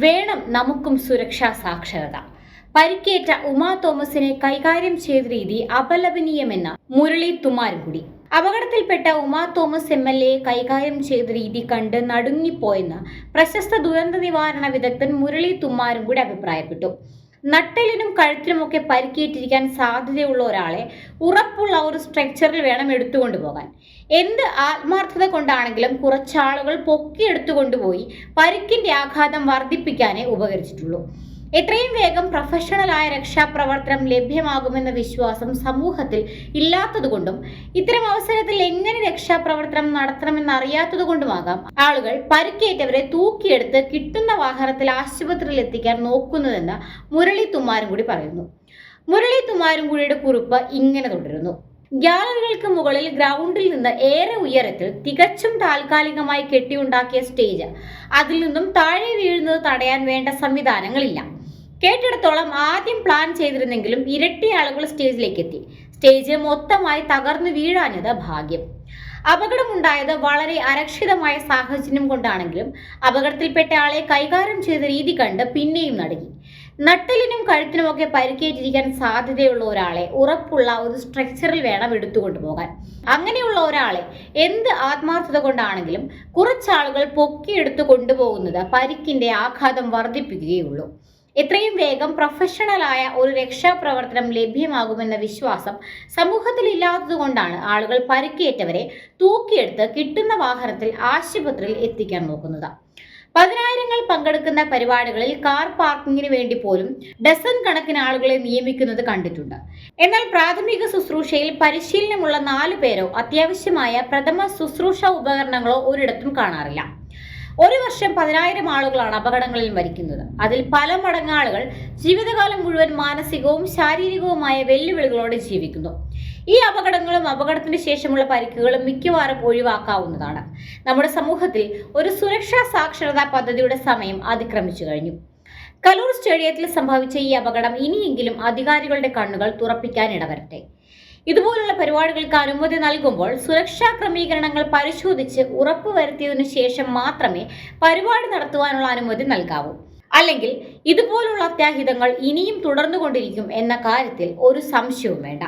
വേണം നമുക്കും സുരക്ഷാ സാക്ഷരത. പരിക്കേറ്റ ഉമാ തോമസിനെ കൈകാര്യം ചെയ്ത രീതി അപലപനീയമെന്ന മുരളി തുമ്മാരുംകുടി. അപകടത്തിൽപ്പെട്ട ഉമാ തോമസ് MLA കൈകാര്യം ചെയ്ത രീതി കണ്ട് നടുങ്ങിപ്പോയെന്ന് പ്രശസ്ത ദുരന്ത നിവാരണ വിദഗ്ധൻ മുരളി തുമ്മാരുംകുടി അഭിപ്രായപ്പെട്ടു. നട്ടലിനും കഴുത്തിനുമൊക്കെ പരിക്കേറ്റിരിക്കാൻ സാധ്യതയുള്ള ഒരാളെ ഉറപ്പുള്ള ഒരു സ്ട്രക്ചറിൽ വേണം എടുത്തുകൊണ്ടുപോകാൻ. എന്ത് ആത്മാർത്ഥത കൊണ്ടാണെങ്കിലും കുറച്ചാളുകൾ പൊക്കിയെടുത്തുകൊണ്ടുപോയി പരിക്കിന്റെ ആഘാതം വർദ്ധിപ്പിക്കാനേ ഉപകരിച്ചിട്ടുള്ളൂ. എത്രയും വേഗം പ്രൊഫഷണലായ രക്ഷാപ്രവർത്തനം ലഭ്യമാകുമെന്ന വിശ്വാസം സമൂഹത്തിൽ ഇല്ലാത്തതുകൊണ്ടും ഇത്തരം അവസരത്തിൽ എങ്ങനെ രക്ഷാപ്രവർത്തനം നടത്തണമെന്നറിയാത്തതുകൊണ്ടുമാകാം ആളുകൾ പരിക്കേറ്റവരെ തൂക്കിയെടുത്ത് കിട്ടുന്ന വാഹനത്തിൽ ആശുപത്രിയിൽ എത്തിക്കാൻ നോക്കുന്നതെന്ന് മുരളി തുമ്മാരുംകുടി പറയുന്നു. മുരളി തുമ്മാരുംകുടിയുടെ കുറിപ്പ് ഇങ്ങനെ തുടരുന്നു. ഗ്യാലറികൾക്ക് മുകളിൽ ഗ്രൗണ്ടിൽ നിന്ന് ഏറെ ഉയരത്തിൽ തികച്ചും താൽക്കാലികമായി കെട്ടിയുണ്ടാക്കിയ സ്റ്റേജ്, അതിൽ നിന്നും താഴെ വീഴുന്നത് തടയാൻ വേണ്ട സംവിധാനങ്ങളില്ല. കേട്ടിടത്തോളം ആദ്യം പ്ലാൻ ചെയ്തിരുന്നെങ്കിലും ഇരട്ടി ആളുകൾ സ്റ്റേജിലേക്ക് എത്തി. സ്റ്റേജ് മൊത്തമായി തകർന്നു വീഴാഞ്ഞത് ഭാഗ്യം. അപകടമുണ്ടായത് വളരെ അരക്ഷിതമായ സാഹചര്യം കൊണ്ടാണെങ്കിലും അപകടത്തിൽപ്പെട്ട ആളെ കൈകാര്യം ചെയ്ത രീതി കണ്ട് പിന്നെയും നടുങ്ങി. നട്ടലിനും കഴുത്തിനുമൊക്കെ പരിക്കേറ്റിരിക്കാൻ സാധ്യതയുള്ള ഒരാളെ ഉറപ്പുള്ള ഒരു സ്ട്രക്ചറിൽ വേണം എടുത്തുകൊണ്ടുപോകാൻ. അങ്ങനെയുള്ള ഒരാളെ എന്ത് ആത്മാർത്ഥത കൊണ്ടാണെങ്കിലും കുറച്ചാളുകൾ പൊക്കിയെടുത്തു കൊണ്ടുപോകുന്നത് പരിക്കിന്റെ ആഘാതം വർദ്ധിപ്പിക്കുകയുള്ളൂ. എത്രയും വേഗം പ്രൊഫഷണലായ ഒരു രക്ഷാപ്രവർത്തനം ലഭ്യമാകുമെന്ന വിശ്വാസം സമൂഹത്തിൽ ഇല്ലാത്തതുകൊണ്ടാണ് ആളുകൾ പരിക്കേറ്റവരെ തൂക്കിയെടുത്ത് കിട്ടുന്ന വാഹനത്തിൽ ആശുപത്രിയിൽ എത്തിക്കാൻ നോക്കുന്നത്. പതിനായിരങ്ങൾ പങ്കെടുക്കുന്ന പരിപാടികളിൽ കാർ പാർക്കിങ്ങിന് വേണ്ടി പോലും ഡസൻ കണക്കിന് ആളുകളെ നിയമിക്കുന്നത് കണ്ടിട്ടുണ്ട്. എന്നാൽ പ്രാഥമിക ശുശ്രൂഷയിൽ പരിശീലനമുള്ള 4 പേരോ അത്യാവശ്യമായ പ്രഥമ ശുശ്രൂഷ ഉപകരണങ്ങളോ ഒരിടത്തും കാണാറില്ല. ഒരു വർഷം 10,000 ആളുകളാണ് അപകടങ്ങളിൽ മരിക്കുന്നത്. അതിൽ പല മടങ്ങ് ആളുകൾ ജീവിതകാലം മുഴുവൻ മാനസികവും ശാരീരികവുമായ വെല്ലുവിളികളോടെ ജീവിക്കുന്നു. ഈ അപകടങ്ങളും അപകടത്തിന് ശേഷമുള്ള പരിക്കുകളും മിക്കവാറും ഒഴിവാക്കാവുന്നതാണ്. നമ്മുടെ സമൂഹത്തിൽ ഒരു സുരക്ഷാ സാക്ഷരതാ പദ്ധതിയുടെ സമയം അതിക്രമിച്ചു കഴിഞ്ഞു. കലൂർ സ്റ്റേഡിയത്തിൽ സംഭവിച്ച ഈ അപകടം ഇനിയെങ്കിലും അധികാരികളുടെ കണ്ണുകൾ തുറപ്പിക്കാൻ ഇടവരട്ടെ. ഇതുപോലുള്ള പരിപാടികൾക്ക് അനുമതി നൽകുമ്പോൾ സുരക്ഷാ ക്രമീകരണങ്ങൾ പരിശോധിച്ച് ഉറപ്പുവരുത്തിയതിനു ശേഷം മാത്രമേ പരിപാടി നടത്തുവാനുള്ള അനുമതി നൽകാവൂ. അല്ലെങ്കിൽ ഇതുപോലുള്ള അത്യാഹിതങ്ങൾ ഇനിയും തുടർന്നുകൊണ്ടിരിക്കും എന്ന കാര്യത്തിൽ ഒരു സംശയവും വേണ്ട.